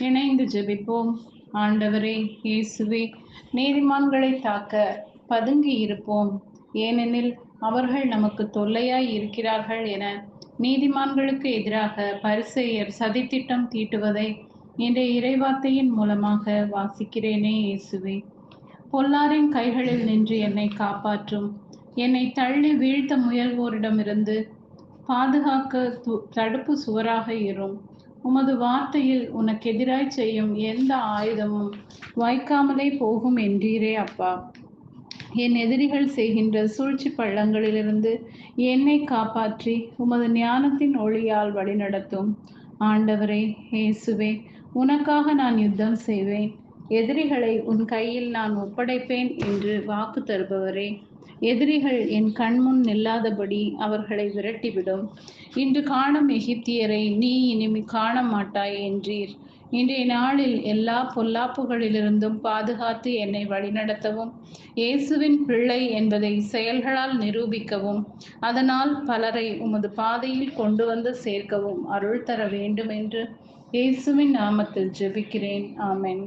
இணைந்து ஜெபிப்போம். ஆண்டவரே இயேசுவே, நீதிமான்களை தாக்க பதுங்கி இருப்போம். ஏனெனில் அவர்கள் நமக்கு தொல்லையாய் இருக்கிறார்கள் என நீதிமான்களுக்கு எதிராக பரிசேயர் சதித்திட்டம் தீட்டுவதை இன்றைய இறைவார்த்தையின் மூலமாக வாசிக்கிறேனே இயேசுவே. பொல்லாரின் கைகளில் நின்று என்னை காப்பாற்றும். என்னை தள்ளி வீழ்த்த முயல்வோரிடமிருந்து பாதுகாக்க தடுப்பு சுவராக இரும். உமது வார்த்தையில் உனக்கு எதிராய் செய்யும் எந்த ஆயுதமும் வாய்க்காமலே போகும் என்றீரே அப்பா. என் எதிரிகள் செய்கின்ற சூழ்ச்சி பள்ளங்களிலிருந்து என்னை காப்பாற்றி உமது ஞானத்தின் ஒளியால் வழிநடத்தும். ஆண்டவரே இயேசுவே, உனக்காக நான் யுத்தம் செய்வேன். எதிரிகளை உன் கையில் நான் ஒப்படைப்பேன் என்று வாக்கு தருபவரே, எதிரிகள் என் கண்முன் நில்லாதபடி அவர்களை விரட்டிவிடும். இன்று காணும் எகிப்தியரை நீ இனிமே காண மாட்டாய் என்றீர். இன்றைய நாளில் எல்லா பொல்லாப்புகளிலிருந்தும் பாதுகாத்து என்னை வழிநடத்தவும், இயேசுவின் பிள்ளை என்பதை செயல்களால் நிரூபிக்கவும், அதனால் பலரை உமது பாதையில் கொண்டு வந்து சேர்க்கவும் அருள் தர வேண்டும் என்று இயேசுவின் நாமத்தில் ஜெபிக்கிறேன். ஆமென்.